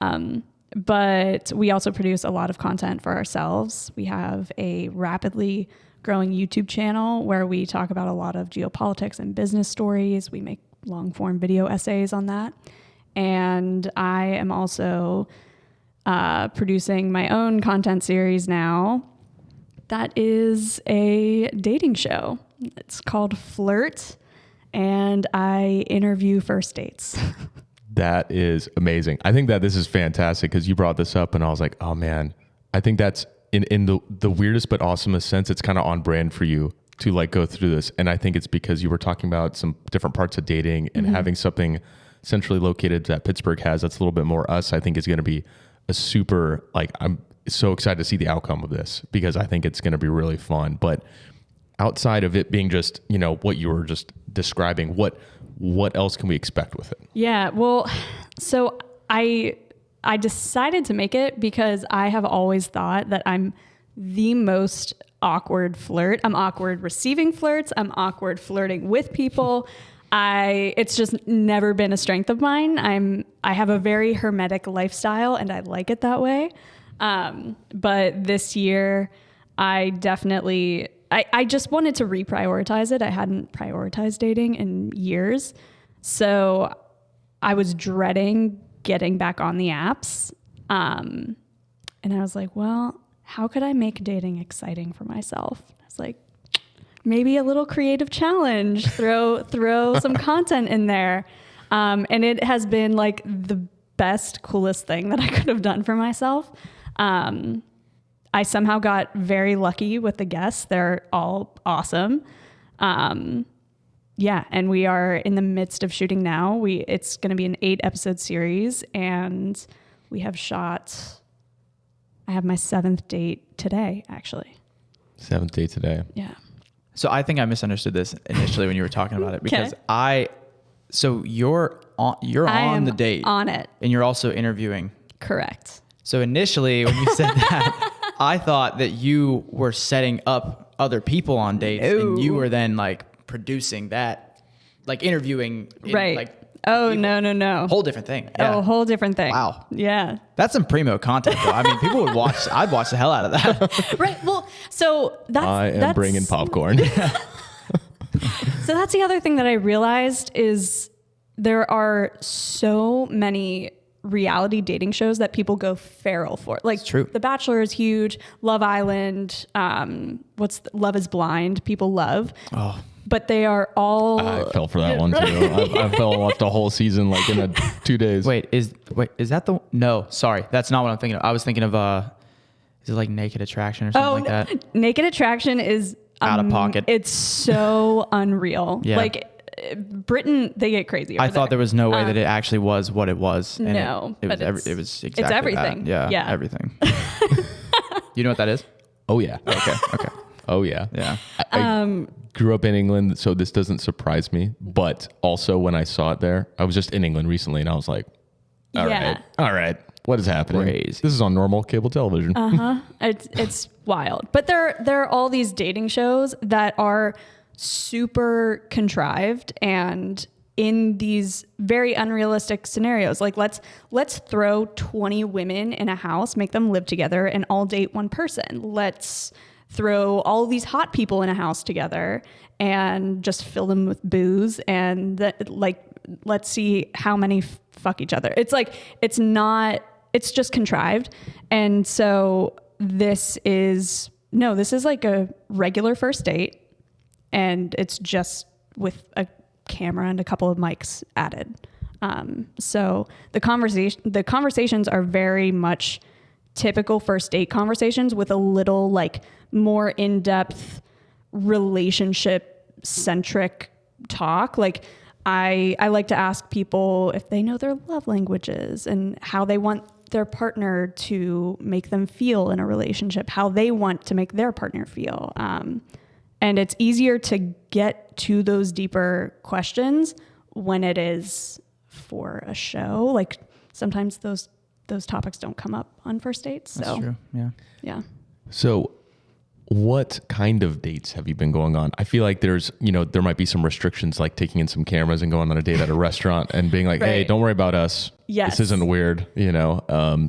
But we also produce a lot of content for ourselves. We have a rapidly growing YouTube channel where we talk about a lot of geopolitics and business stories. We make long form video essays on that. And I am also producing my own content series now. That is a dating show. It's called Flirt, and I interview first dates. That is amazing. I think that this is fantastic because you brought this up and I was like, oh man, I think that's in the weirdest but awesomest sense. It's kind of on brand for you to like go through this. And I think it's because you were talking about some different parts of dating and having something centrally located that Pittsburgh has that's a little bit more us. I think is going to be a super, like, I'm so excited to see the outcome of this because I think it's going to be really fun. But outside of it being just, you know, what you were just describing, what else can we expect with it? Yeah, well, so I decided to make it because I have always thought that I'm the most awkward flirt. I'm awkward receiving flirts. I'm awkward flirting with people. It's just never been a strength of mine. I have a very hermetic lifestyle and I like it that way. But this year I definitely, I just wanted to reprioritize it. I hadn't prioritized dating in years. So I was dreading getting back on the apps. And I was like, well, how could I make dating exciting for myself? I was like, maybe a little creative challenge, throw some content in there. And it has been like the best, coolest thing that I could have done for myself. I somehow got very lucky with the guests. They're all awesome. Yeah. And we are in the midst of shooting now. It's going to be an 8-episode series and we have I have my 7th date today, actually. 7th date today. Yeah. So I think I misunderstood this initially when you were talking about it because so you're on the date. On it. And you're also interviewing. Correct. So initially when you said that, I thought that you were setting up other people on dates and you were then like producing that, like interviewing. Right. Like, oh, people. No. Whole different thing. Yeah. Oh, a whole different thing. Wow. Yeah. That's some primo content though. I mean, people would watch, I'd watch the hell out of that. Right. Well, so that's bringing popcorn. So that's the other thing that I realized is there are so many reality dating shows that people go feral for. Like it's true. The Bachelor is huge. Love Island. Love is Blind. People love. Oh. But they are all. I fell for that one too. I fell off the whole season like in 2 days. Wait, is that the? No, sorry, that's not what I'm thinking of. I was thinking of is it like Naked Attraction or something like that? Naked Attraction is out of pocket. It's so unreal. Yeah. Like Britain, they get crazy. I thought there was no way that it actually was what it was. And no, it was exactly it's everything. That. Yeah, everything. You know what that is? Oh yeah. Okay. Oh yeah. Yeah. I grew up in England, so this doesn't surprise me. But also when I saw it there, I was just in England recently and I was like, all right. What is happening? Crazy. This is on normal cable television. It's wild. But there are all these dating shows that are super contrived and in these very unrealistic scenarios. Like let's throw 20 women in a house, make them live together and all date one person. Let's throw all these hot people in a house together and just fill them with booze and let's see how many fuck each other. It's like it's just contrived. And so this is like a regular first date and it's just with a camera and a couple of mics added. So the conversations are very much typical first date conversations with a little like more in-depth relationship centric talk. Like I like to ask people if they know their love languages and how they want their partner to make them feel in a relationship, how they want to make their partner feel. And it's easier to get to those deeper questions when it is for a show. Like sometimes those topics don't come up on first dates. So. That's true. Yeah. Yeah. So what kind of dates have you been going on? I feel like there's, there might be some restrictions, like taking in some cameras and going on a date at a restaurant and being like, hey, don't worry about us. Yes. This isn't weird,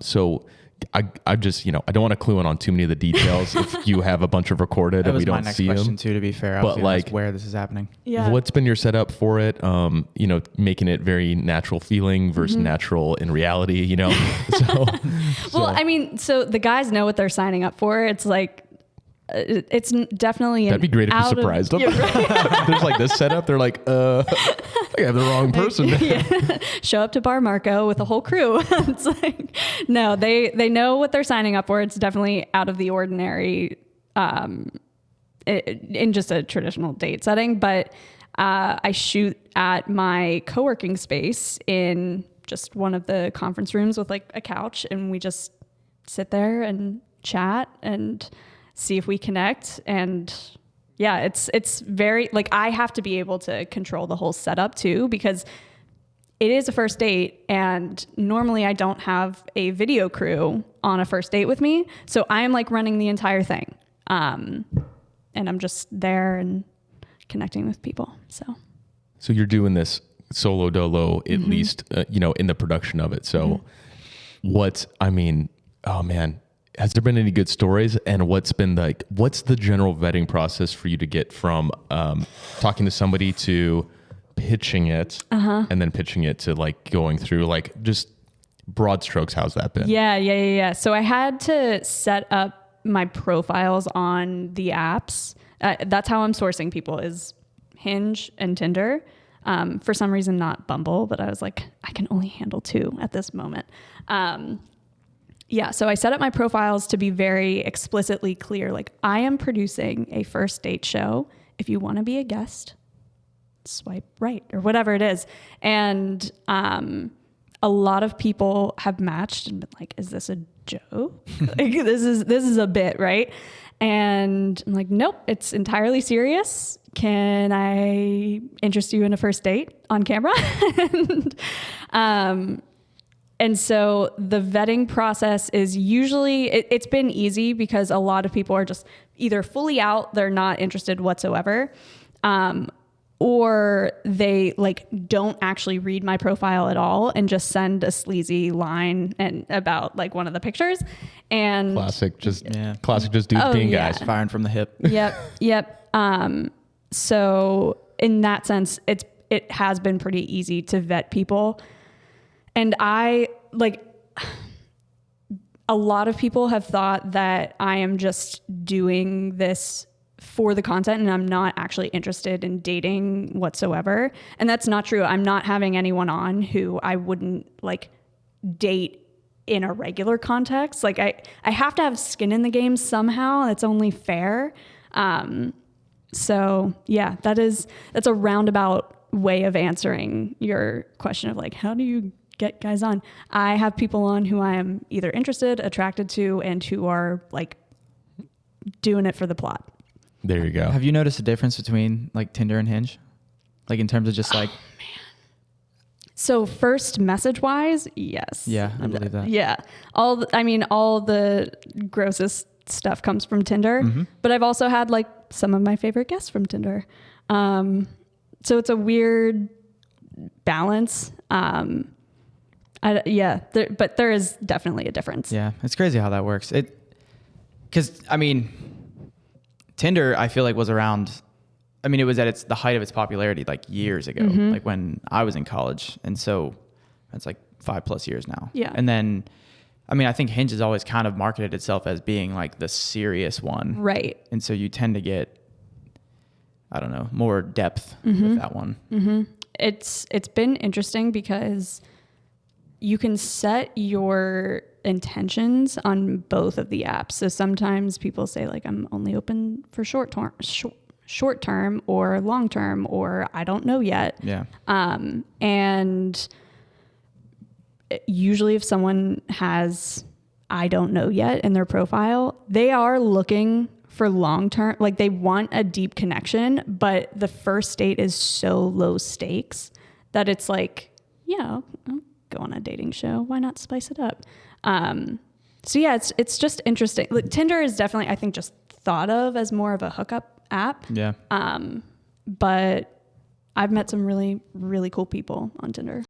So I just, I don't want to clue in on too many of the details if you have a bunch of recorded and we don't see them. That was my next question too, to be fair. I was gonna ask where this is happening. Yeah. What's been your setup for it? Making it very natural feeling versus natural in reality, So, well, I mean, so the guys know what they're signing up for. It's like, it's definitely that'd be great if you surprised them. Yeah, right. There's like this setup. They're like, I have the wrong person. Yeah. Show up to Bar Marco with a whole crew. It's like, no, they know what they're signing up for. It's definitely out of the ordinary in just a traditional date setting. But I shoot at my co-working space in just one of the conference rooms with like a couch, and we just sit there and chat and see if we connect. And yeah, it's very like, I have to be able to control the whole setup too, because it is a first date, and normally I don't have a video crew on a first date with me. So I am like running the entire thing. And I'm just there and connecting with people. So you're doing this solo dolo, at least, in the production of it. So oh man, has there been any good stories, and what's the general vetting process for you to get from talking to somebody to pitching it and then pitching it to like going through, like, just broad strokes? How's that been? Yeah. So I had to set up my profiles on the apps. That's how I'm sourcing people, is Hinge and Tinder. For some reason, not Bumble, but I was like, I can only handle 2 at this moment. So I set up my profiles to be very explicitly clear. Like, I am producing a first date show. If you want to be a guest, swipe right, or whatever it is. And a lot of people have matched and been like, is this a joke? Like, this is a bit, right? And I'm like, nope, it's entirely serious. Can I interest you in a first date on camera? And so the vetting process is usually, it's been easy because a lot of people are just either fully out, they're not interested whatsoever, or they like don't actually read my profile at all and just send a sleazy line and about like one of the pictures. And classic just dudes being guys. Firing from the hip. Yep. So in that sense, it has been pretty easy to vet people. And a lot of people have thought that I am just doing this for the content and I'm not actually interested in dating whatsoever. And that's not true. I'm not having anyone on who I wouldn't like date in a regular context. Like I have to have skin in the game somehow. It's only fair. So yeah, that's a roundabout way of answering your question of like, how do you get guys on? I have people on who I am either interested, attracted to, and who are like doing it for the plot. There you go. Have you noticed a difference between like Tinder and Hinge? Like in terms of just like... So first message wise, yes. Yeah, I believe that. Yeah. All the grossest stuff comes from Tinder, but I've also had like some of my favorite guests from Tinder. So it's a weird balance. But there is definitely a difference. Yeah, it's crazy how that works. Because I mean, Tinder, I feel like was around. I mean, it was at the height of its popularity like years ago, like when I was in college, and so it's like 5+ years now. Yeah, and then. I mean, I think Hinge has always kind of marketed itself as being like the serious one. Right. And so you tend to get, I don't know, more depth with that one. Mm-hmm. It's been interesting because you can set your intentions on both of the apps. So sometimes people say like, I'm only open for short term or long term, or I don't know yet. Yeah. And usually if someone has I don't know yet in their profile, they are looking for long-term, like they want a deep connection, but the first date is so low stakes that it's like, yeah, I'll go on a dating show. Why not spice it up? So yeah, it's just interesting. Like, Tinder is definitely, I think, just thought of as more of a hookup app. Yeah. But I've met some really, really cool people on Tinder.